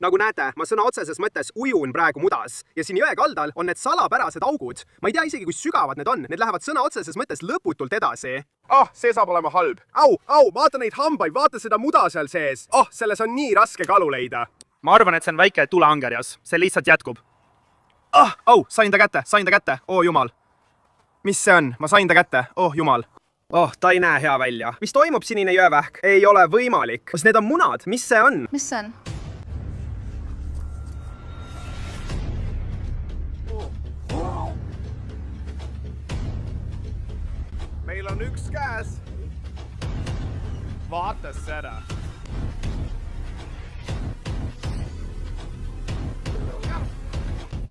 Nagu näete, ma sõna otseses mõttes ujun praegu mudas ja siin jõe kaldal on need salapärased augud. Ma ei tea isegi, kui sügavad need on. Need lähevad sõna otseses mõttes lõputult edasi. See saab olema halb. Au, vaata neid hambaid, vaata seda muda seal sees. Selles on nii raske kalu leida. Ma arvan, et see on väike tuleangerjas. See lihtsalt jätkub. Sain ta kätte. Jumal. Mis see on? Ma sain ta kätte. Jumal. Ta ei näe hea välja. Mis toimub, sinine jõevähk? Ei ole võimalik. Kas need on munad? Mis see on? Mis see on? Meil on üks käes. Vaata seda.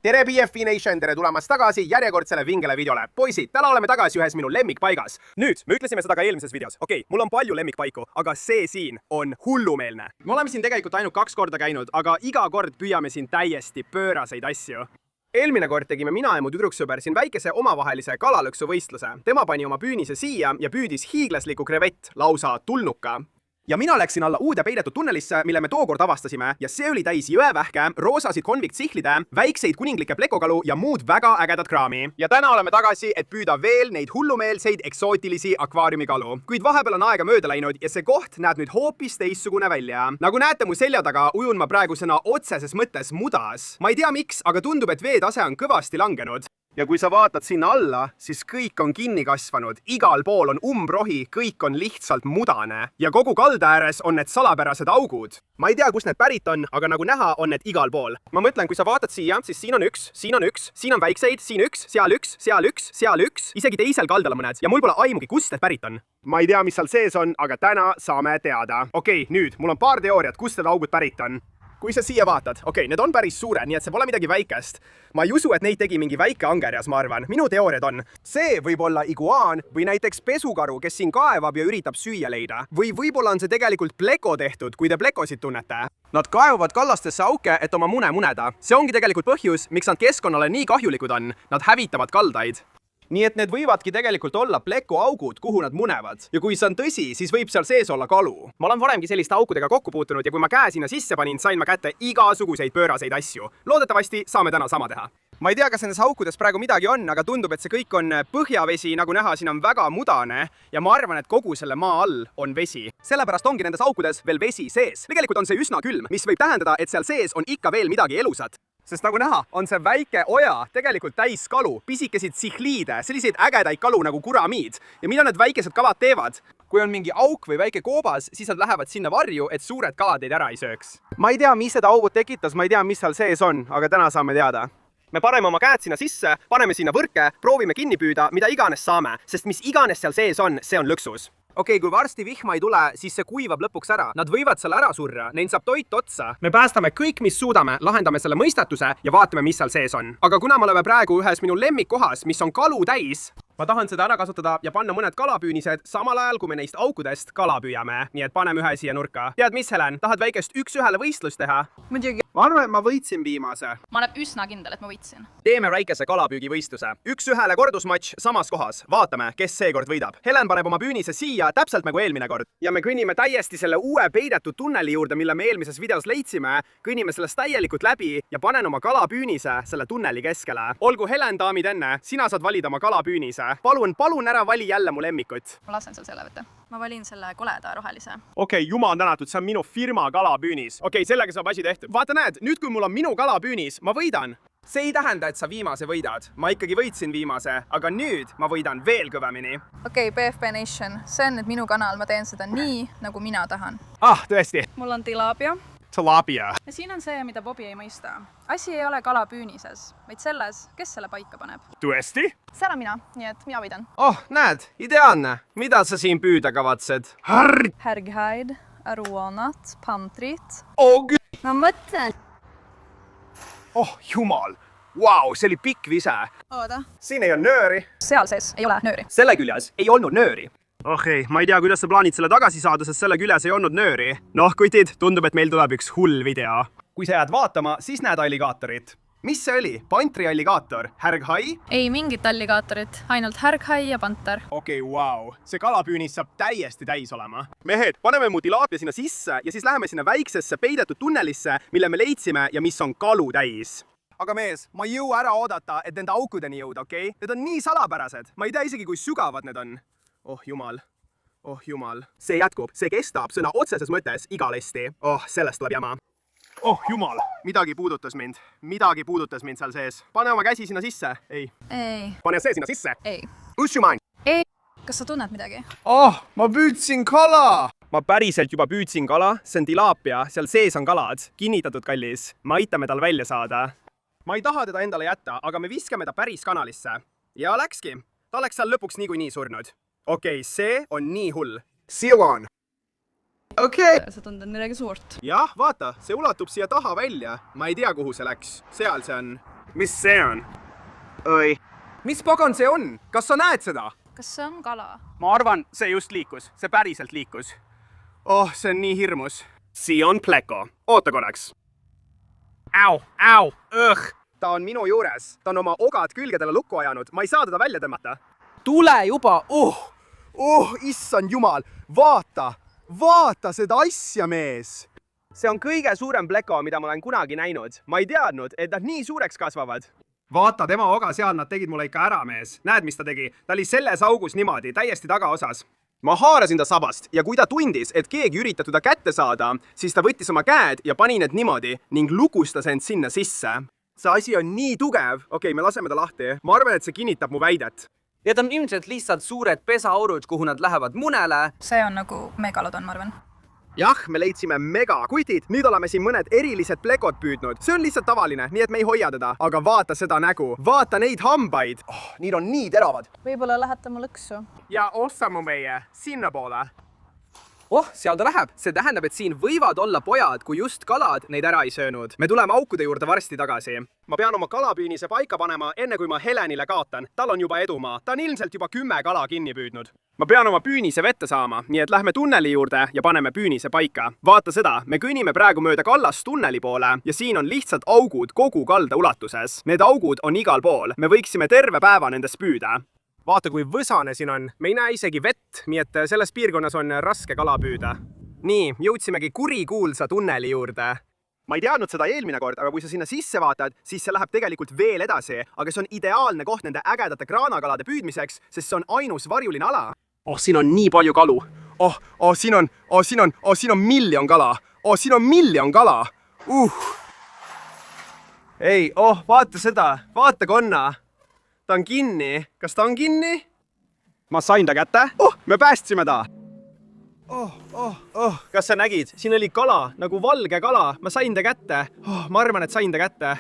Tere BFB Nation, tere tulemast tagasi järjekordsele vingele videole. Poisid, täna oleme tagasi ühes minu lemmikpaigas. Nüüd, me ütlesime seda ka eelmises videos. Mul on palju lemmikpaiku, aga see siin on hullumeelne. Me oleme siin tegelikult ainult 2 korda käinud, aga iga kord püüame siin täiesti pööraseid asju. Eelmine kord tegime mina ja mu tüdruksõber siin väikese omavahelise kalalõksuvõistluse. Tema pani oma püünise siia ja püüdis hiiglaslikku krevett, lausa tulnuka. Ja mina läksin alla uude peidetud tunnelisse, mille me tookord avastasime ja see oli täis jõevähke, roosasid konviktsihtlide, väikseid kuninglikke plekokalu ja muud väga ägedat kraami. Ja täna oleme tagasi, et püüda veel neid hullumeelseid eksootilisi akvaariumikalu. Kuid vahepeal on aega mööda läinud ja see koht näeb nüüd hoopis teistsugune välja. Nagu näete mu selja taga, ujun ma praegu sõna otseses mõttes mudas. Ma ei tea miks, aga tundub, et veetase on kõvasti langenud. Ja kui sa vaatad sinna alla, siis kõik on kinni kasvanud. Igal pool on umbrohi, kõik on lihtsalt mudane. Ja kogu kalda ääres on need salapärased augud. Ma ei tea, kus need pärit on, aga nagu näha, on need igal pool. Ma mõtlen, kui sa vaatad siia, siis siin on üks, siin on väikseid, siin üks, seal üks, seal üks, isegi teisel kaldal on mõned. Ja mul pole aimugi, kust need pärit on. Ma ei tea, mis seal sees on, aga täna saame teada. Nüüd, mul on paar teooriat, kust need augud pärit on. Kui sa siia vaatad, need on päris suure, nii et see pole midagi väikest. Ma ei usu, et neid tegi mingi väike angerjas, ma arvan. Minu teooriad on, see võib olla iguaan või näiteks pesukaru, kes siin kaevab ja üritab süüa leida. Või võib-olla on see tegelikult pleko tehtud, kui te plekosid tunnete. Nad kaevavad kallastesse auke, et oma mune muneda. See ongi tegelikult põhjus, miks nad keskkonnale nii kahjulikud on. Nad hävitavad kaldaid. Nii et need võivadki tegelikult olla plekoaugud, kuhu nad munevad. Ja kui see on tõsi, siis võib seal sees olla kalu. Ma olen varemgi selliste aukudega kokku puutunud ja kui ma käe sinna sisse panin, sain ma kätte igasuguseid pööraseid asju. Loodetavasti saame täna sama teha. Ma ei tea, kas nendes aukudes praegu midagi on, aga tundub, et see kõik on põhjavesi, nagu näha, siin on väga mudane ja ma arvan, et kogu selle maa all on vesi. Sellepärast ongi nendes aukudes veel vesi sees. Tegelikult on see üsna külm, mis võib tähendada, et seal sees on ikka veel midagi elusat. Sest nagu näha, on see väike oja tegelikult täis kalu, pisikesid sihliide, selliseid ägedaid kalu nagu kuramiid. Ja mida need väikesed kalad teevad? Kui on mingi auk või väike koobas, siis nad lähevad sinna varju, et suured kalad neid ära ei sööks. Ma ei tea, mis seda augud tekitas, ma ei tea, mis seal sees on, aga täna saame teada. Me paneme oma käed sinna sisse, paneme sinna võrke, proovime kinni püüda, mida iganes saame, sest mis iganes seal sees on, see on lõksus. Kui varsti vihma ei tule, siis see kuivab lõpuks ära. Nad võivad seal ära surra, neil saab toit otsa. Me päästame kõik, mis suudame, lahendame selle mõistatuse ja vaatame, mis seal sees on. Aga kuna me oleme praegu ühes minu lemmikkohas, mis on kalu täis, ma tahan seda ära kasutada ja panna mõned kalapüünised samal ajal, kui me neist aukudest kala püüame. Nii et paneme ühe siia nurka. Tead mis, Helen? Tahad väikest 1-1 võistlust teha? Muidugi. Ma arvan, et ma võitsin viimase. Ma olen üsna kindel, et ma võitsin. Teeme väikese kalapüügivõistluse. 1-1 kordusmatš samas kohas. Vaatame, kes seekord võidab. Helen paneb oma püünise siia täpselt nagu eelmine kord. Ja me kõnnime täiesti selle uue peidetud tunneli juurde, mille me eelmises videos leidsime. Kõnnime sellest täielikult läbi ja panen oma kalapüünise selle tunneli keskele. Olgu Helen, daamid enne, sina saad valida oma kalapüünise. Palun ära vali jälle mu lemmikut. Ma lasen seal selle võtta. Ma valin selle koleda rohelise. Jumal tänatud, see on minu firma kalapüünis. Sellega saab asi tehtud. Vaata näed, nüüd kui mul on minu kalapüünis, ma võidan. See ei tähenda, et sa viimase võidad. Ma ikkagi võitsin viimase, aga nüüd ma võidan veel kõvemini. BFB Nation, see on nüüd minu kanal, ma teen seda nii, nagu mina tahan. Tõesti. Mul on tilapia. Tilapia. Ja siin on see, mida Bobby ei mõista. Asi ei ole kalapüünises, vaid selles, kes selle paika paneb. Tõesti? Seal on mina, nii et mina võidan. Näed, ideaalne. Mida sa siin püüda kavatsed? Härghaid, aruanat, pantrit. Ma mõtlen. Jumal. Vau, see oli pikk vise. Oota. Siin ei ole nööri. Seal sees ei ole nööri. Selle küljes ei olnud nööri. Ma ei tea, kuidas sa plaanid selle tagasi saada, sest selle küljes ei olnud nööri. Kutid, tundub, et meil tuleb üks hull video. Kui sa jääd vaatama, siis näed alligaatorit. mis see oli? Pantrialligaator? Härghai? ei mingit alligaatorit, ainult härghai ja panter. Okei, vau. See kalapüünis saab täiesti täis olema. Mehed, paneme mu tilaapia sinna sisse ja siis läheme sinna väiksesse peidetud tunnelisse, mille me leidsime ja mis on kalu täis. Aga mees, ma ei jõua ära oodata, et nende aukudeni jõuda, okei? Need on nii salapärased. Ma ei tea isegi, kui sügavad need on. Oh jumal. Oh jumal. See jätkub. See kestab sõna otseses mõttes igalesti. Oh, sellest tuleb jama. Oh jumal. Midagi puudutas mind seal sees. Pane oma käsi sinna sisse. Ei. ei. Pane see sinna sisse. ei. Ussuman. ei. kas sa tunned midagi? Ma püüdsin kala! Ma päriselt juba püüdsin kala. See on tilaapia. Seal sees on kalad. Kinnitatud, kallis. Me aitame tal välja saada. Ma ei taha teda endale jätta, aga me viskame ta päris kanalisse. Ja läkski. Ta oleks seal lõpuks niikuinii surnud. Okei, see on nii hull. Silon. Okei. sa tunded midagi suurt. Jah, vaata, see ulatub siia taha välja. Ma ei tea, kuhu see läks. Seal see on. Mis see on? Oi. Mis pagan see on? Kas sa näed seda? kas see on kala? ma arvan, see just liikus, see päriselt liikus. Oh, see on nii hirmus. Siia on pleko. Oota korraks. Au, Ta on minu juures. Ta on oma ogad külgedele lukku ajanud. Ma ei saa teda välja tõmmata. Tule juba! Issand jumal. Vaata seda asja, mees! See on kõige suurem pleko, mida ma olen kunagi näinud. Ma ei teadnud, et nad nii suureks kasvavad. Vaata, tema oga seal nad tegid mulle ikka ära, mees. Näed, mis ta tegi? Ta oli selles augus niimoodi, täiesti tagaosas. Ma haarasin ta sabast ja kui ta tundis, et keegi üritab teda kätte saada, siis ta võttis oma käed ja pani need niimoodi ning lukustas end sinna sisse. See asi on nii tugev. Okei, me laseme ta lahti. Ma arvan, et see kinnitab mu väidet. Need on ilmselt lihtsalt suured pesaurud, kuhu nad lähevad munele. see on nagu megalodon, ma arvan. Jah, me leidsime megakutid. Nüüd oleme siin mõned erilised plekod püüdnud. See on lihtsalt tavaline, nii et me ei hoia teda. Aga vaata seda nägu. Vaata neid hambaid. Need on nii teravad. võib-olla lähete mu lõksu? Ja ossa mu meie. Sinna poole. Seal ta läheb. See tähendab, et siin võivad olla pojad, kui just kalad neid ära ei söönud. Me tuleme aukude juurde varsti tagasi. Ma pean oma kalapüünise paika panema, enne kui ma Helenile kaotan. Tal on juba edumaa. Ta on ilmselt juba 10 kala kinni püüdnud. Ma pean oma püünise vette saama, nii et lähme tunneli juurde ja paneme püünise paika. Vaata seda, me kõnnime praegu mööda kallast tunneli poole ja siin on lihtsalt augud kogu kalda ulatuses. Need augud on igal pool. Me võiksime terve päeva nendes püüda. Vaata, kui võsane siin on. Me ei näe isegi vett, nii et selles piirkonnas on raske kala püüda. Nii, jõudsimegi kurikuulsa tunneli juurde. Ma ei teadnud seda eelmine kord, aga kui sa sinna sisse vaatad, siis see läheb tegelikult veel edasi. Aga see on ideaalne koht nende ägedate kraanakalade püüdmiseks, sest see on ainus varjuline ala. Siin on nii palju kalu. Siin on miljon kala. Siin on miljon kala. Ei, vaata seda. Vaata konna. Ta on kinni. Kas ta on kinni? Ma sain ta kätte. Me päästsime ta. Kas sa nägid? Siin oli kala, nagu valge kala. Ma sain ta kätte. Ma arvan, et sain ta kätte.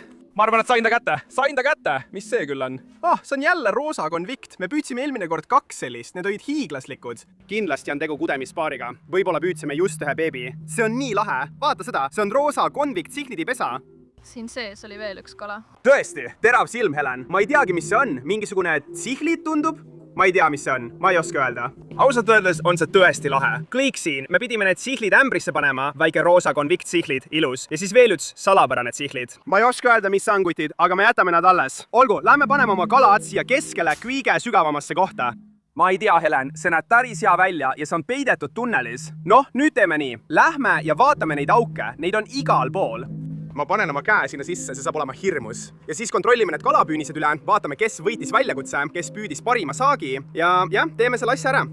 Sain ta kätte. Mis see küll on? See on jälle roosa konvikt. Me püüdsime eelmine kord 2 sellist. Need olid hiiglaslikud. Kindlasti on tegu kudemispaariga. Võib-olla püüdsime just ühe beebi. See on nii lahe. Vaata seda. See on roosa konvikt sihlidi pesa. siin sees oli veel üks kala. Tõesti, terav silm, Helen. Ma ei teagi, mis see on. Mingisugune tsihlid tundub? Ma ei tea, mis see on. Ma ei oska öelda. Ausalt öeldes on see tõesti lahe. Kõik siin. Me pidime need tsihlid ämbrisse panema. Väike roosa konvikt tsihlid. Ilus. Ja siis veel üks salapärane tsihlid. Ma ei oska öelda, mis on kutid, aga me jätame nad alles. Olgu, lähme paneme oma kalad siia keskele kõige sügavamasse kohta. Ma ei tea, Helen. See näeb päris hea välja ja see on peidetud tunnelis. Nüüd teeme nii. Lähme ja vaatame neid auke. Neid on igal pool. Ma panen oma käe sinna sisse, see saab olema hirmus. Ja siis kontrollime need kalapüünised üle, vaatame, kes võitis väljakutse, kes püüdis parima saagi ja teeme selle asja ära.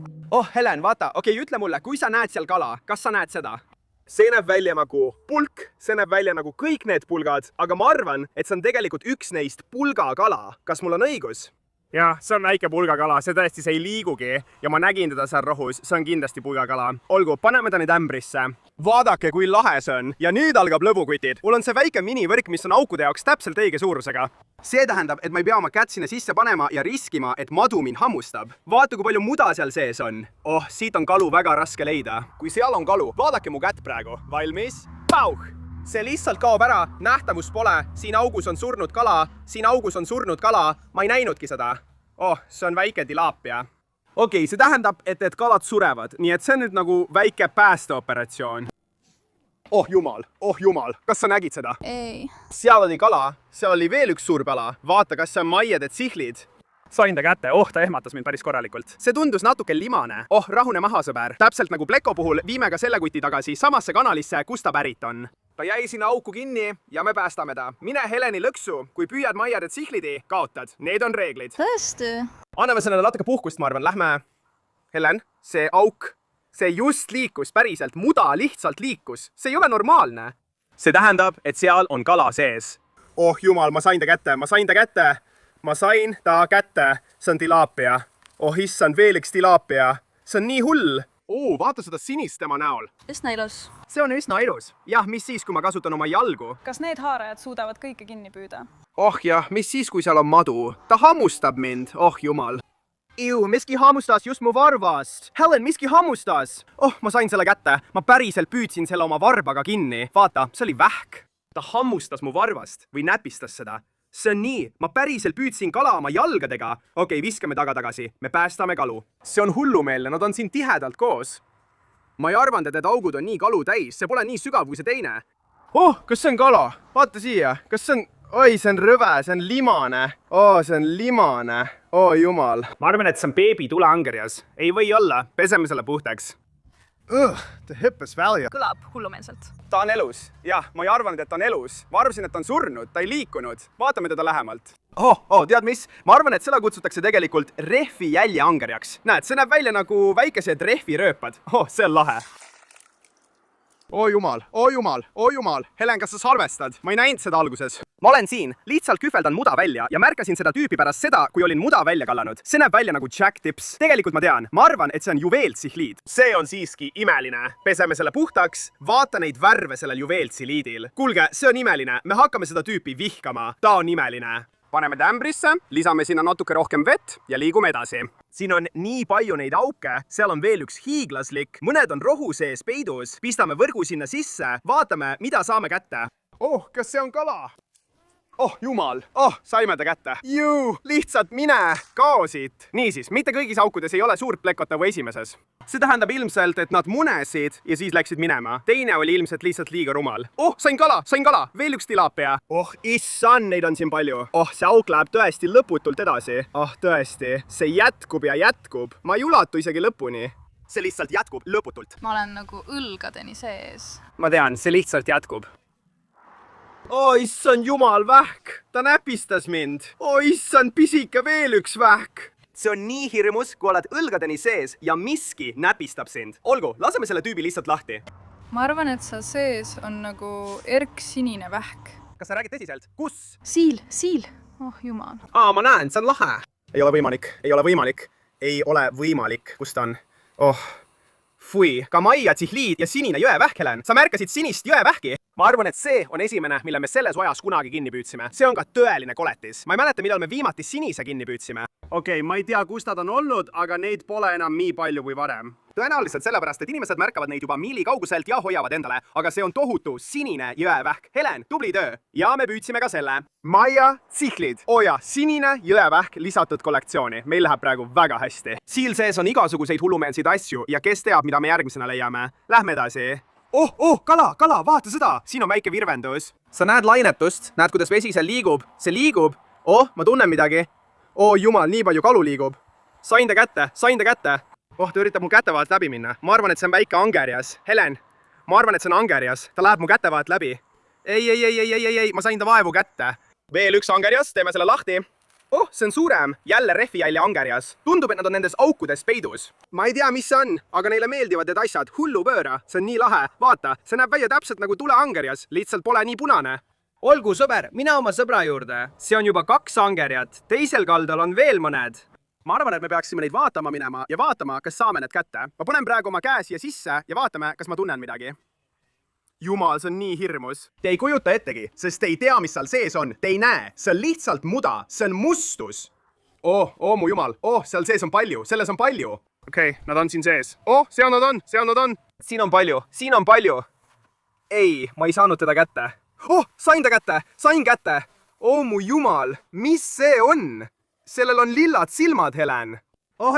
Helen, vaata, ütle mulle, kui sa näed seal kala, kas sa näed seda? See näeb välja nagu pulk, see näeb välja nagu kõik need pulgad, aga ma arvan, et see on tegelikult üks neist pulgakala. Kas mul on õigus? Jah, see on väike pulgakala, see tõesti see ei liigugi ja ma nägin teda seal rohus, see on kindlasti pulgakala. Olgu, paneme ta nüüd ämbrisse. Vaadake, kui lahe see on. Ja nüüd algab lõbukutid. Mul on see väike minivõrk, mis on aukude jaoks täpselt õige suurusega. See tähendab, et ma ei pea oma kätt sinna sisse panema ja riskima, et madu mind hammustab. Vaata, kui palju muda seal sees on. Siit on kalu väga raske leida. Kui seal on kalu, vaadake mu kätt praegu. Valmis? Pauh! See lihtsalt kaob ära, nähtavust pole, siin augus on surnud kala, siin augus on surnud kala, ma ei näinudki seda. See on väike tilaapia. See tähendab, et need kalad surevad, nii et see on nüüd nagu väike päästeoperatsioon. oh jumal, kas sa nägid seda? ei. seal oli kala, seal oli veel üks suur kala. Vaata, kas see on maiede tsihhlid. Sain ta kätte, ta ehmatas mind päris korralikult. See tundus natuke limane. Rahune maha, sõber. Täpselt nagu Pleko puhul viime ka selle kuti tagasi samasse kanalisse, kus ta pärit on. Ta jäi sinna auku kinni ja me päästame ta. Mine Heleni lõksu, kui püüad maiade tsihhlidi, kaotad. Need on reeglid. tõesti? Anname sellele natuke puhkust, ma arvan. Lähme. Helen, see auk, see just liikus päriselt. Muda lihtsalt liikus. See ei ole normaalne. See tähendab, et seal on kala sees. Oh jumal, ma sain ta kätte. Ma sain ta kätte. See on tilaapia. Oh issand, veel üks tilaapia. See on nii hull. Vaata seda sinist tema näol. üsna ilus. See on üsna ilus. Jah, mis siis, kui ma kasutan oma jalgu? kas need haarajad suudavad kõike kinni püüda? Oh jah, mis siis, kui seal on madu? Ta hammustab mind. Oh jumal. Miski hammustas just mu varvast. Helen, miski hammustas. Ma sain selle kätte. Ma päriselt püüdsin selle oma varbaga kinni. Vaata, see oli vähk. Ta hammustas mu varvast või näpistas seda. See on nii, ma päriselt püüdsin kala oma jalgadega. Okei, viskame tagasi. Me päästame kalu. See on hullumeelne, nad on siin tihedalt koos. Ma ei arvanud, et need augud on nii kalu täis. See pole nii sügav kui see teine. Kas see on kala? Vaata siia. Kas see on... see on rõve, see on limane. See on limane. Jumal. Ma arvan, et see on beebi tuleangerjas. Ei või olla, peseme selle puhtaks. Ta hüppas välja. kõlab hullumeelselt. Ta on elus. Jah, ma ei arvanud, et ta on elus. Ma arvasin, et ta on surnud, ta ei liikunud. Vaatame teda lähemalt. Tead mis? Ma arvan, et seda kutsutakse tegelikult rehvi jäljeangerjaks. Näed, see näeb välja nagu väikesed rehvirööpad. See on lahe. Jumal. Helen, kas sa salvestad? Ma ei näinud seda alguses. Ma olen siin, lihtsalt kühveldan muda välja ja märkasin seda tüüpi pärast seda, kui olin muda välja kallanud. See näeb välja nagu Jack Tips. Tegelikult ma tean, ma arvan, et see on juveeltsihliid. See on siiski imeline. Peseme selle puhtaks. Vaata neid värve sellel juveeltsihliidil. Kuulge, see on imeline. Me hakkame seda tüüpi vihkama. Ta on imeline. Paneme tämbrisse, lisame sinna natuke rohkem vett ja liigume edasi. Siin on nii palju neid auke, seal on veel üks hiiglaslik, mõned on rohu sees peidus, pistame võrgu sinna sisse, vaatame, mida saame kätte. Kas see on kala? Jumal, saime ta kätte. Lihtsalt mine, kao siit. Niisiis, mitte kõigis aukudes ei ole suurt plekot nagu esimeses. See tähendab ilmselt, et nad munesid ja siis läksid minema. Teine oli ilmselt lihtsalt liiga rumal. Sain kala, veel üks tilaapia. Issand, neid on siin palju. See auk läheb tõesti lõputult edasi. Tõesti, see jätkub ja jätkub. Ma ei ulatu isegi lõpuni. See lihtsalt jätkub lõputult. ma olen nagu õlgadeni sees. Ma tean, see lihtsalt jätkub. Issand jumal, vähk! Ta näpistas mind. Issand, pisike veel üks vähk. See on nii hirmus, kui oled õlgadeni sees ja miski näpistab sind. Olgu, laseme selle tüübi lihtsalt lahti. ma arvan, et seal sees on nagu erksinine vähk. Kas sa räägid tõsiselt? Kus? siil. Jumal. Ma näen, see on lahe. Ei ole võimalik. Kus ta on? Fui, ka Maia tsihliid ja sinine jõevähk, Helen. Sa märkasid sinist jõevähki? Ma arvan, et see on esimene, mille me selles ojas kunagi kinni püüdsime. See on ka tõeline koletis. Ma ei mäleta, millal me viimati sinise kinni püüdsime. Ma ei tea, kus nad on olnud, aga neid pole enam nii palju kui varem. Tõenäoliselt sellepärast, et inimesed märkavad neid juba miili kauguselt ja hoiavad endale, aga see on tohutu sinine jõevähk. Helen, tubli töö! Ja me püüdsime ka selle. Maia tsihhlid. Sinine jõevähk lisatud kollektsiooni. Meil läheb praegu väga hästi. Siil sees on igasuguseid hullumeelseid asju ja kes teab, mida me järgmisena leiame. Lähme edasi. Kala, vaata seda! Siin on väike virvendus. Sa näed lainetust, näed, kuidas vesi seal liigub. See liigub. Ma tunnen midagi. Jumal, nii palju kalu liigub. Sain ta kätte. Ta üritab mu kätevahelt läbi minna. Ma arvan, et see on väike angerjas. Helen, ma arvan, et see on angerjas. Ta läheb mu kätevahelt läbi. Ei, ma sain ta vaevu kätte. Veel üks angerjas, teeme selle lahti. See on suurem. Jälle rehvijälje angerjas. Tundub, et nad on nendes aukudes peidus. Ma ei tea, mis see on, aga neile meeldivad need asjad. Hullu pööra. See on nii lahe. Vaata, see näeb välja täpselt nagu tuleangerjas. Lihtsalt pole nii punane. Olgu, sõber, mine oma sõbra juurde. See on juba 2 angerjat. Teisel kaldal on veel mõned. Ma arvan, et me peaksime neid vaatama minema ja vaatama, kas saame need kätte. Ma panen praegu oma käe siia sisse ja vaatame, kas ma tunnen midagi. Jumal, see on nii hirmus. Te ei kujuta ettegi, sest te ei tea, mis seal sees on. Te ei näe. See on lihtsalt muda. See on mustus. Mu jumal. Seal sees on palju. Selles on palju. Nad on siin sees. Seal nad on. Siin on palju. Ei, ma ei saanud teda kätte. Sain ta kätte. Sain kätte. Mu jumal. Mis see on? Sellel on lillad silmad, Helen.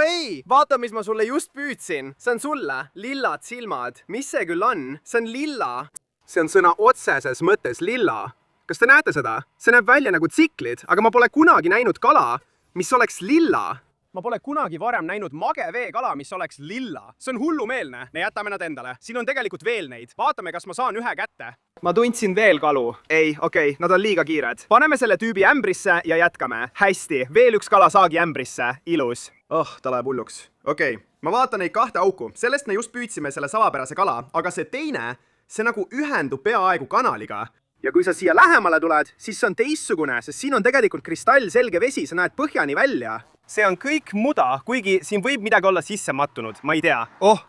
Ei, vaata, mis ma sulle just püüdsin. See on sulle. Lillad silmad. Mis see küll on? See on lilla. see on sõna otseses mõttes lilla. Kas te näete seda? See näeb välja nagu tsiklid, aga ma pole kunagi näinud kala, mis oleks lilla. Ma pole kunagi varem näinud mageveekala, mis oleks lilla. See on hullumeelne. Me jätame nad endale. Siin on tegelikult veel neid. Vaatame, kas ma saan ühe kätte. Ma tundsin veel kalu. Ei, okei, nad on liiga kiired. Paneme selle tüübi ämbrisse ja jätkame. Hästi, veel üks kala saagi ämbrisse. Ilus. Ta läheb hulluks. Okei, ma vaatan neid kahte auku. Sellest me just püüdsime selle savapärase kala, aga see teine, see nagu ühendub peaaegu kanaliga. Ja kui sa siia lähemale tuled, siis see on teistsugune, sest siin on tegelikult kristallselge vesi, sa näed põhjani välja. See on kõik muda, kuigi siin võib midagi olla sisse mattunud, ma ei tea.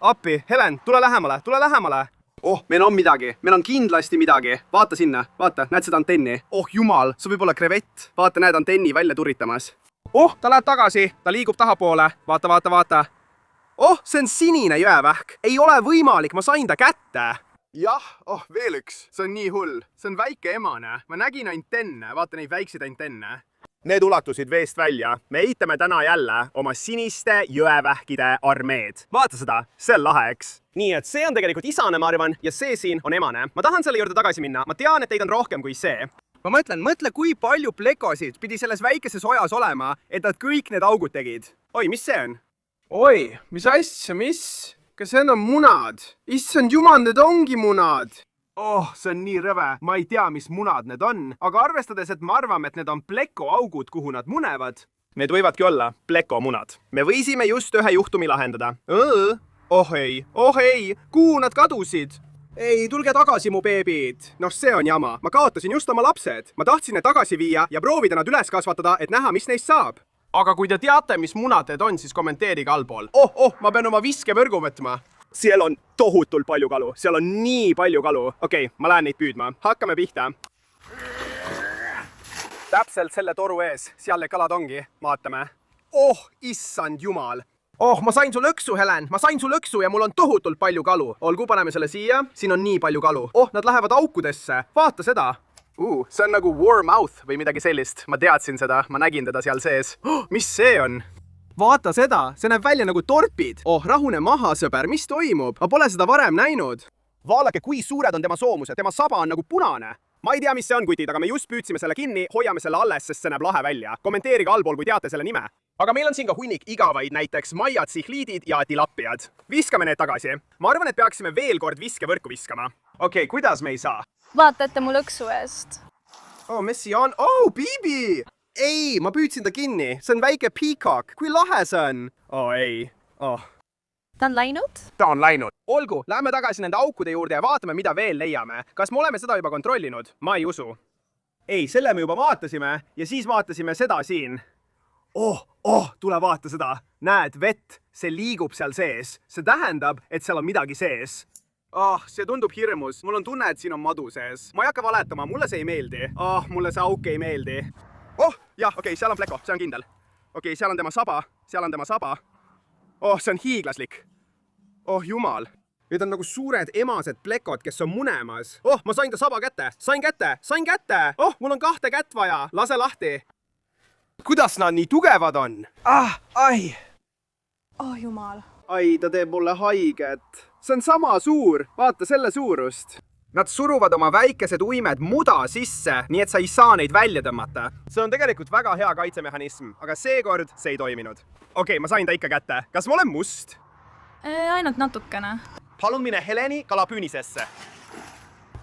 Appi, Helen, tule lähemale. Meil on midagi, meil on kindlasti midagi. Vaata sinna, vaata, näed seda antenni. Jumal, see võib olla krevett. Vaata, näed antenni välja turitamas. Ta läheb tagasi, ta liigub tahapoole. Vaata. See on sinine jõevähk. Ei ole võimalik, ma sain ta kätte. Jah, veel üks. See on nii hull. See on väike emane. Ma nägin antenne, vaata neid väikseid antenne. Need ulatusid veest välja. Me ehitame täna jälle oma siniste jõevähkide armeed. Vaata seda, see on lahe, eks? Nii, et see on tegelikult isane, ma arvan, ja see siin on emane. Ma tahan selle juurde tagasi minna. Ma tean, et teid on rohkem kui see. Ma mõtle, kui palju plekosid pidi selles väikeses ojas olema, et nad kõik need augud tegid. Oi, mis see on? Oi, mis asja, mis? Kas need on munad? Issand jumal, need ongi munad. See on nii rõve. Ma ei tea, mis munad need on, aga arvestades, et me arvame, et need on plekoaugud, kuhu nad munevad, need võivadki olla plekomunad. Me võisime just ühe juhtumi lahendada. Oh ei, kuhu nad kadusid? Ei, tulge tagasi, mu beebid. See on jama. Ma kaotasin just oma lapsed. Ma tahtsin need tagasi viia ja proovida nad üles kasvatada, et näha, mis neist saab. Aga kui te teate, mis munad need on, siis kommenteerige allpool. Ma pean oma viskevõrgu võtma. Seal on tohutult palju kalu. Seal on nii palju kalu. Okei, ma lähen neid püüdma. Hakkame pihta. Täpselt selle toru ees. Seal need kalad ongi. Vaatame. Issand jumal. Ma sain sul õksu, Helen. Ma sain sul õksu ja mul on tohutult palju kalu. Olgu, paneme selle siia. Siin on nii palju kalu. Nad lähevad aukudesse. Vaata seda. See on nagu war mouth või midagi sellist. Ma teadsin seda. Ma nägin teda seal sees. Mis see on? Vaata seda. See näeb välja nagu torpid. Rahune maha, sõber. Mis toimub? Ma pole seda varem näinud. Vaadake, kui suured on tema soomused. Tema saba on nagu punane. Ma ei tea, mis see on, kutid, aga me just püüdsime selle kinni. Hoiame selle alles, sest see näeb lahe välja. Kommenteerige allpool, kui teate selle nime. Aga meil on siin ka hunnik igavaid, näiteks maiad, sihliidid ja tilapiad. Viskame need tagasi. Ma arvan, et peaksime veel kord viskevõrku viskama. Okei, kuidas me ei saa? Vaata ette mu lõksu eest. Mis siia on? Biibi! Ei, ma püüdsin ta kinni. See on väike peacock. Kui lahe see on? Ei. Ta on läinud? Ta on läinud. Olgu, lähme tagasi nende aukude juurde ja vaatame, mida veel leiame. Kas me oleme seda juba kontrollinud? Ma ei usu. Ei, selle me juba vaatasime ja siis vaatasime seda siin. Tule vaata seda. Näed, vett. See liigub seal sees. See tähendab, et seal on midagi sees. See tundub hirmus. Mul on tunne, et siin on madu sees. Ma ei hakka valetama, mulle see ei meeldi. Mulle see auk ei meeldi. Jah, okei, seal on pleko, see on kindel. Okei, seal on tema saba. See on hiiglaslik. Jumal. Need on nagu suured emased plekod, kes on munemas. Ma sain ta saba kätte. Sain kätte. Mul on 2 kätt vaja. Lase lahti. Kuidas nad nii tugevad on? Ai. Jumal. Ai, ta teeb mulle haiget. See on sama suur. Vaata selle suurust. Nad suruvad oma väikesed uimed muda sisse, nii et sa ei saa neid välja tõmmata. See on tegelikult väga hea kaitsemehhanism, aga seekord see ei toiminud. Okei, ma sain ta ikka kätte. Kas ma olen must? Ainult natukene. Palun mine Heleni kalapüünisesse.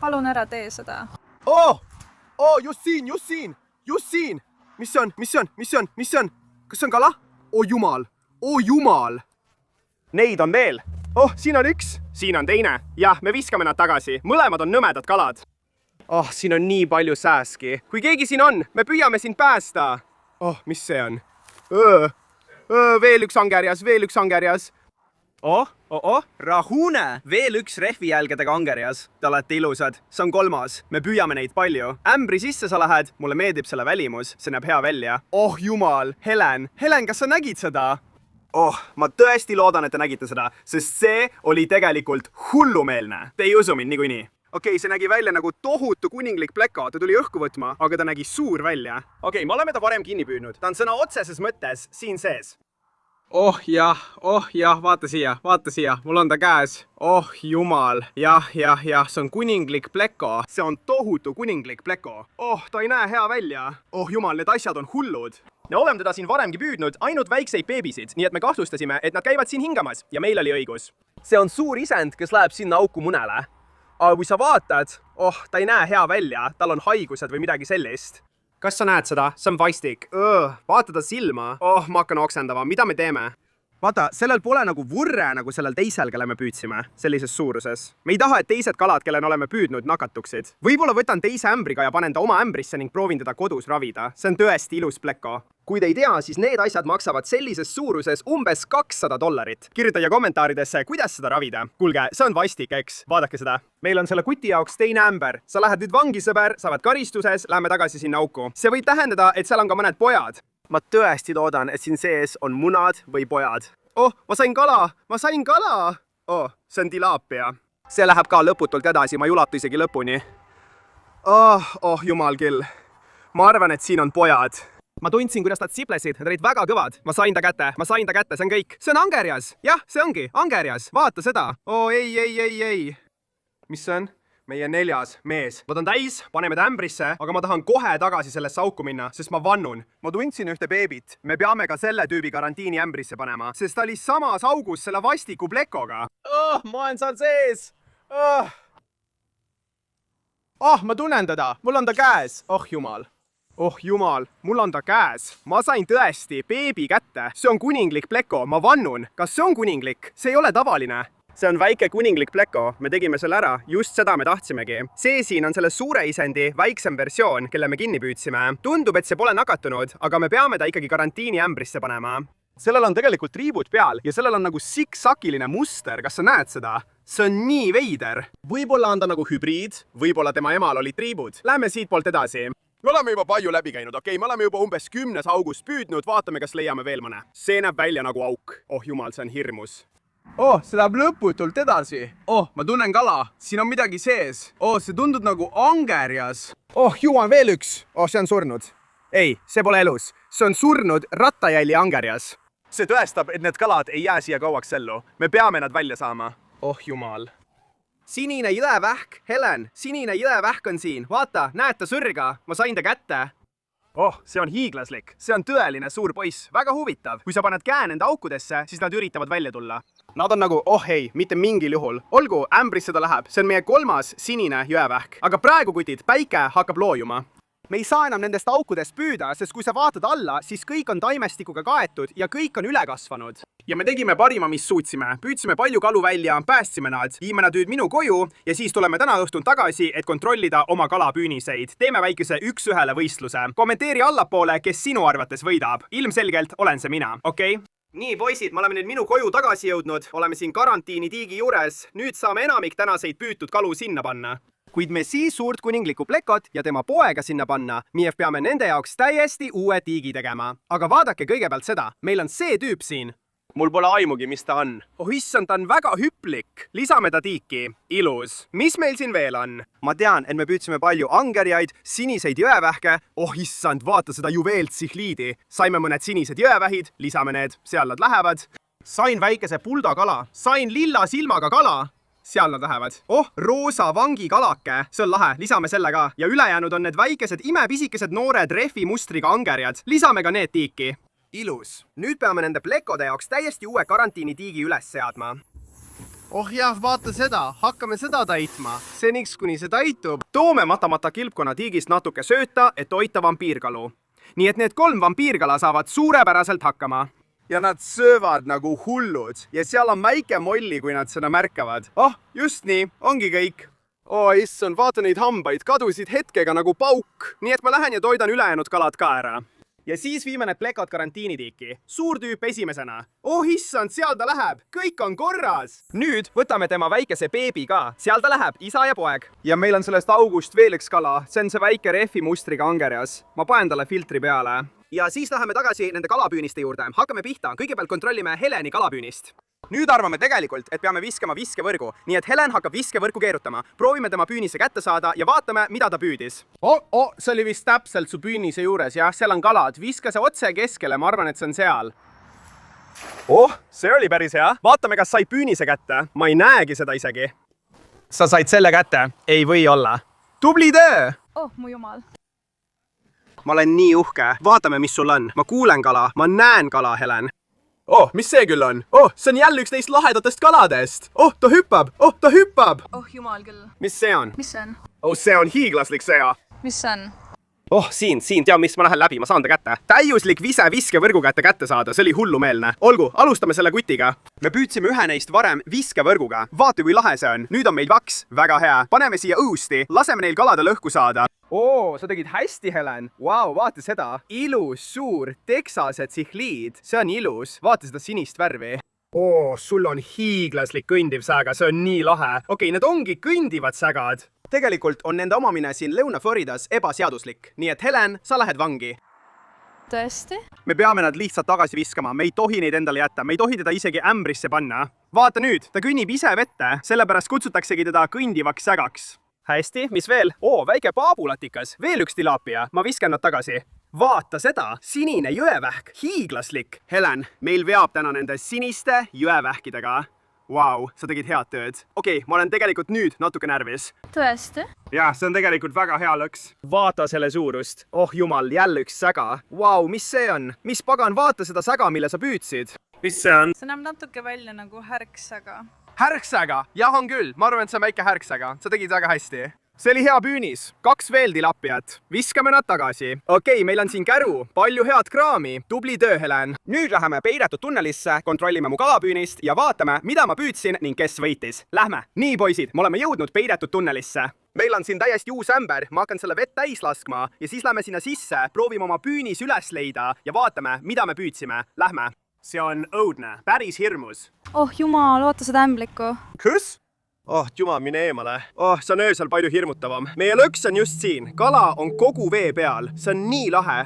Palun ära tee seda. Just siin. Mis see on? Kas see on kala? Jumal. Neid on veel. Siin on üks. Siin on teine. Jah, me viskame nad tagasi. Mõlemad on nõmedad kalad. Siin on nii palju sääski. Kui keegi siin on, me püüame sind päästa. Mis see on? Veel üks angerjas. Rahune. Veel üks rehvijälgedega angerjas. Te olete ilusad. See on 3. Me püüame neid palju. Ämbri sisse sa lähed. Mulle meeldib selle välimus. See näeb hea välja. Jumal. Helen, kas sa nägid seda? Ma tõesti loodan, et te nägite seda, sest see oli tegelikult hullumeelne. Te ei usu mind niikuinii. Okei, see nägi välja nagu tohutu kuninglik pleko. Ta tuli õhku võtma, aga ta nägi suur välja. Okei, me oleme ta varem kinni püüdnud. Ta on sõna otseses mõttes siin sees. oh jah, vaata siia, mul on ta käes. Oh jumal, jah, see on kuninglik pleko. See on tohutu kuninglik pleko. Oh, ta ei näe hea välja. Oh jumal, need asjad on hullud. Me oleme teda siin varemgi püüdnud ainult väikseid beebisid, nii et me kahtlustasime, et nad käivad siin hingamas ja meil oli õigus. See on suur isend, kes läheb sinna auku munele. Aga kui sa vaatad, ta ei näe hea välja, tal on haigused või midagi sellist. Kas sa näed seda? See on vastik. Vaata ta silma. Ma hakkan oksendama. Mida me teeme? Vaata, sellel pole nagu vurre nagu sellel teisel, kelle me püüdsime, sellises suuruses. Me ei taha, et teised kalad, kelle oleme püüdnud, nakatuksid. Võib-olla võtan teise ämbriga ja panen ta oma ämbrisse ning proovin teda kodus ravida. See on tõesti ilus pleko. Kui te ei tea, siis need asjad maksavad sellises suuruses umbes $200. Kirjutage kommentaaridesse, kuidas seda ravida. Kuulge, see on vastik, eks? Vaadake seda. Meil on selle kuti jaoks teine ämber. Sa lähed nüüd vangi, sõber, sa oled karistuses, lähme tagasi sinna auku. See võib tähendada, et seal on ka mõned pojad. Ma tõesti loodan, et siin sees on munad või pojad. Ma sain kala! See on tilaapia. See läheb ka lõputult edasi, ma ei ulatu isegi lõpuni. Jumal küll. Ma arvan, et siin on pojad. Ma tundsin, kuidas nad siplesid, nad olid väga kõvad. Ma sain ta kätte, see on kõik. See on angerjas. Jah, see ongi, angerjas. Vaata seda. Ei. Mis see on? Meie 4. mees. Ma ta on täis, paneme ta ämbrisse, aga ma tahan kohe tagasi sellesse auku minna, sest ma vannun. Ma tundsin ühte beebit. Me peame ka selle tüübi karantiini ämbrisse panema, sest ta oli samas augus selle vastiku plekoga. Ma olen seal sees. Ma tunnen teda. Mul on ta käes. Jumal, mul on ta käes. Ma sain tõesti beebi kätte. See on kuninglik pleko, ma vannun. Kas see on kuninglik? See ei ole tavaline. See on väike kuninglik pleko, me tegime selle ära, just seda me tahtsimegi. See siin on selle suure isendi väiksem versioon, kelle me kinni püüdsime. Tundub, et see pole nakatunud, aga me peame ta ikkagi karantiini ämbrisse panema. Sellel on tegelikult triibud peal ja sellel on nagu siksakiline muster, kas sa näed seda? See on nii veider. Võib-olla on ta nagu hübriid, võib-olla tema emal oli triibud. Lähme siitpoolt edasi. Me oleme juba palju läbi käinud, okei, me oleme juba umbes 10. august püüdnud, vaatame, kas leiame veel mõne. See näeb välja nagu auk. Jumal, see on hirmus. See läheb lõputult edasi. Ma tunnen kala. Siin on midagi sees. See tundub nagu angerjas. Jumal, veel üks. See on surnud. Ei, see pole elus. See on surnud rattajälli angerjas. See tõestab, et need kalad ei jää siia kauaks ellu. Me peame nad välja saama. Jumal. Sinine jõevähk, Helen. Sinine jõevähk on siin. Vaata, näed ta sõrga. Ma sain ta kätte. See on hiiglaslik. See on tõeline suur poiss. Väga huvitav. Kui sa paned käe nende aukudesse, siis nad üritavad välja tulla. Nad on nagu, ei, mitte mingil juhul. Olgu, ämbrisse ta läheb. See on meie 3. sinine jõevähk. Aga praegu, kutid, päike hakkab loojuma. Me ei saa enam nendest aukudest püüda, sest kui sa vaatad alla, siis kõik on taimestikuga kaetud ja kõik on üle kasvanud. Ja me tegime parima, mis suutsime. Püüdsime palju kalu välja, päästsime nad, viime nad nüüd minu koju ja siis tuleme täna õhtun tagasi, et kontrollida oma kalapüüniseid. Teeme väikese 1-1 võistluse. Kommenteeri allapoole, kes sinu arvates võidab. Ilmselgelt olen see mina, okei? Nii, poisid, me oleme nüüd minu koju tagasi jõudnud. Oleme siin karantiini tiigi juures. Nüüd saame enamik tänaseid püütud kalu sinna panna. Kuid me siis suurt kuninglikku plekot ja tema poega sinna panna, nii et peame nende jaoks täiesti uue tiigi tegema. Aga vaadake kõigepealt seda. Meil on see tüüp siin. Mul pole aimugi, mis ta on. Issand, ta on väga hüplik. Lisame ta tiiki. Ilus. Mis meil siin veel on? Ma tean, et me püüdsime palju angerjaid, siniseid jõevähke. Issand, vaata seda juveeltsihliidi. Saime mõned sinised jõevähid, lisame need, seal nad lähevad. Sain väikese puldakala. Sain lilla silmaga kala. Seal nad lähevad. Roosa vangikalake. See on lahe, lisame selle ka. Ja ülejäänud on need väikesed imepisikesed noored refimustriga angerjad. Lisame ka need tiiki. Ilus. Nüüd peame nende plekode jaoks täiesti uue karantiinitiigi üles seadma. Jah, vaata seda. Hakkame seda täitma. Seniks, kuni see täitub. Toome matamata kilpkonna tiigist natuke sööta, et toita vampiirkalu. Nii et need 3 vampiirkala saavad suurepäraselt hakkama. Ja nad söövad nagu hullud. Ja seal on väike molli, kui nad seda märkavad. Just nii. Ongi kõik. Issand, vaata neid hambaid. Kadusid hetkega nagu pauk. Nii et ma lähen ja toidan ülejäänud kalad ka ära. Ja siis viime need plekod karantiinitiiki. Suur tüüp esimesena. Issand, seal ta läheb. Kõik on korras. Nüüd võtame tema väikese beebi ka. Seal ta läheb, isa ja poeg. Ja meil on sellest august veel üks kala. See on see väike refimustriga angerjas. Ma panen talle filtri peale. Ja siis läheme tagasi nende kalapüüniste juurde. Hakkame pihta. Kõigepealt kontrollime Heleni kalapüünist. Nüüd arvame tegelikult, et peame viskama viskevõrgu, nii et Helen hakkab viskevõrgu keerutama. Proovime tema püünise kätte saada ja vaatame, mida ta püüdis. See oli vist täpselt su püünise juures, jah, seal on kalad. Viska see otse keskele, ma arvan, et see on seal. oh, see oli päris hea. Vaatame, kas sai püünise kätte. Ma ei näegi seda isegi. Sa said selle kätte. Ei või olla. Tubli töö! oh mu jumal. Ma olen nii uhke. Vaatame, mis sul on. Ma kuulen kala. Ma näen kala, Helen. Oh, mis see küll on? Oh, see on jälle üks neist lahedatest kaladest. Oh, ta hüppab. Oh, ta hüppab. oh jumal küll. Mis see on? mis see on? Oh, see on hiiglaslik sea. mis see on? Oh, siin, tead mis, ma lähen läbi, ma saan ta kätte. Täiuslik vise viskevõrgu kätte saada, see oli hullumeelne. Olgu, alustame selle kutiga. Me püüdsime ühe neist varem viskevõrguga. Vaata, kui lahe see on. Nüüd on meil 2. Väga hea. Paneme siia õusti. Laseme neil kaladel õhku saada. Oo, sa tegid hästi, Helen. Vau, vaata seda. Ilus, suur, Texase tsihliid. See on ilus. Vaata seda sinist värvi. Oo, sul on hiiglaslik kõndiv säga, see on nii lahe. Okei, need ongi kõndivad sägad. Tegelikult on nende omamine siin Lõuna-Floridas ebaseaduslik, nii et Helen, sa lähed vangi. Tõesti? Me peame nad lihtsalt tagasi viskama, me ei tohi neid endale jätta, me ei tohi teda isegi ämbrisse panna. Vaata nüüd, ta kõnnib ise vette, sellepärast kutsutaksegi teda kõndivaks sägaks. Hästi, mis veel? Oo, väike paabulatikas, veel üks tilapia, ma viskan nad tagasi. Vaata seda, sinine jõevähk, hiiglaslik. Helen, meil veab täna nende siniste jõevähkidega. Vau, sa tegid head tööd. Okei, ma olen tegelikult nüüd natuke närvis. Tõesti? Jah, see on tegelikult väga hea lõks. Vaata selle suurust. Oh jumal, jälle üks säga. Vau, mis see on? Mis pagan, vaata seda säga, mille sa püüdsid. Mis see on? see näeb natuke välja nagu härksaga. Härksäga? Jah, on küll. Ma arvan, et see on väike härksäga. Sa tegid väga hästi. See oli hea püünis. 2 veel tilapiat. Viskame nad tagasi. Okei, meil on siin käru. Palju head kraami. Tubli töö, Helen. Nüüd läheme peidetud tunnelisse, kontrollime mu kalapüünist ja vaatame, mida ma püüdsin ning kes võitis. Lähme. Nii, poisid, me oleme jõudnud peidetud tunnelisse. Meil on siin täiesti uus ämber. Ma hakkan selle vett täis laskma ja siis lähme sinna sisse, proovime oma püünis üles leida ja vaatame, mida me püüdsime. Lähme. See on õudne. Päris hirmus. oh jumal, oota seda ämblikku. Kus? Oh, jumal, mine eemale. Oh, see on öösel palju hirmutavam. Meie lõks on just siin. Kala on kogu vee peal. See on nii lahe.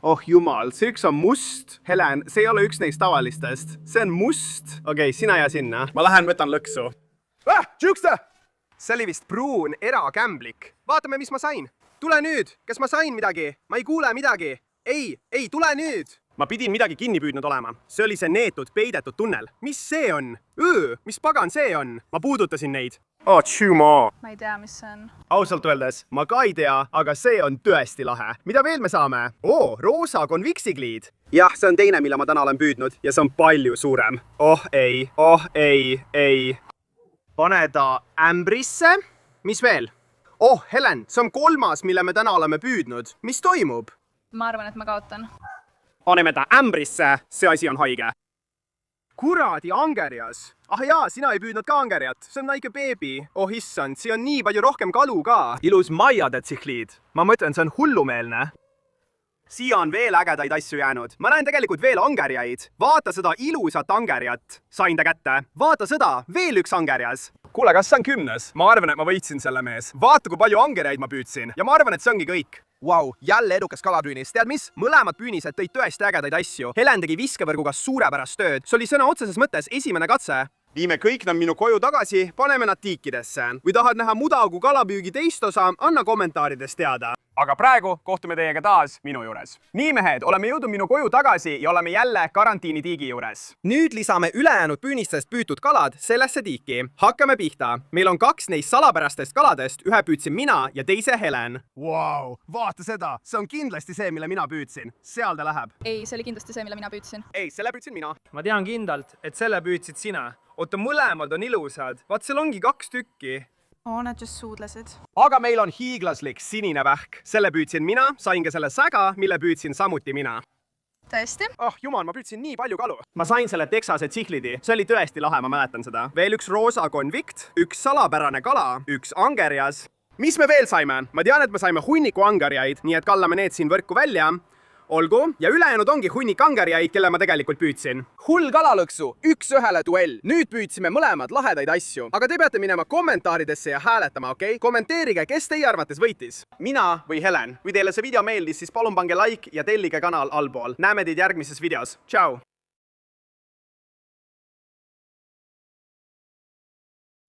Oh, jumal, see üks on must. Helen, see ei ole üks neist tavalistest. See on must. Okei, sina ja sinna. Ma lähen võtan lõksu. Tšuksta! See oli vist pruun erakämblik. Vaatame, mis ma sain. Tule nüüd. Kas ma sain midagi? Ma ei kuule midagi. Ei, tule nüüd. Ma pidin midagi kinni püüdnud olema. See oli see neetud, peidetud tunnel. Mis see on? Mis pagan see on? Ma puudutasin neid. Oh, tšümo. ma ei tea, mis see on. Ausalt öeldes, ma ka ei tea, aga see on tõesti lahe. Mida veel me saame? Oo, roosa konviksikliid. Jah, see on teine, mille ma täna olen püüdnud ja see on palju suurem. Oh ei. Pane ta ämbrisse. Mis veel? Oh, Helen, see on 3., mille me täna oleme püüdnud. Mis toimub? ma arvan, et ma kaotan. Paneme ta ämbrisse, see asi on haige. Kuradi angerjas. Ah jaa, sina ei püüdnud ka angerjat. See on väike beebi. Oh issand, see on nii palju rohkem kalu ka. Ilus maiade tsihliid. Ma mõtlen, see on hullumeelne. Siia on veel ägedaid asju jäänud. Ma näen tegelikult veel angerjaid. Vaata seda ilusat angerjat. Sain ta kätte. Vaata seda, veel üks angerjas. Kuule, kas see on 10? Ma arvan, et ma võitsin selle mees. Vaata, kui palju angerjaid ma püüdsin. Ja ma arvan, et see ongi kõik. Vau, jälle edukas kalapüünis. Tead mis? Mõlemad püünised tõid tõesti ägedaid asju. Helen tegi viskevõrguga suurepärast tööd. See oli sõna otseses mõttes esimene katse. Viime kõik nad minu koju tagasi, paneme nad tiikidesse. Kui tahad näha Mudaugu kalapüügi teist osa, anna kommentaarides teada. Aga praegu kohtume teiega taas minu juures. Nii mehed, oleme jõudnud minu koju tagasi ja oleme jälle karantiinitiigi juures. Nüüd lisame ülejäänud püünistest püütud kalad sellesse tiiki. Hakkame pihta. Meil on 2 neist salapärastest kaladest, ühe püüdsin mina ja teise Helen. Vau, vaata seda. See on kindlasti see, mille mina püüdsin. Seal ta läheb. ei, see oli kindlasti see, mille mina püüdsin. Ei, selle püüdsin mina. Ma tean kindlalt, et selle püüdsid sina. Oota, mõlemad on ilusad. Vaat seal ongi 2 tükki. Need just suudlased. Aga meil on hiiglaslik sinine vähk. Selle püüdsin mina, sain ka selle säga, mille püüdsin samuti mina. tõesti? Oh jumal, ma püüdsin nii palju kalu. Ma sain selle Texase tsihliidi. See oli tõesti lahe, ma mäletan seda. Veel üks roosa konvikt, üks salapärane kala, üks angerjas. Mis me veel saime? Ma tean, et me saime hunniku angerjaid, nii et kallame need siin võrku välja. Olgu, ja ülejäänud ongi hunnik angerjaid, kelle ma tegelikult püüdsin. Hull kalalõksu, 1-1 duell. Nüüd püüdsime mõlemad lahedaid asju. Aga te peate minema kommentaaridesse ja hääletama, okei? Kommenteerige, kes teie arvates võitis. Mina või Helen. Kui teile see video meeldis, siis palun pange like ja tellige kanal allpool. Näeme teid järgmises videos. Tšau!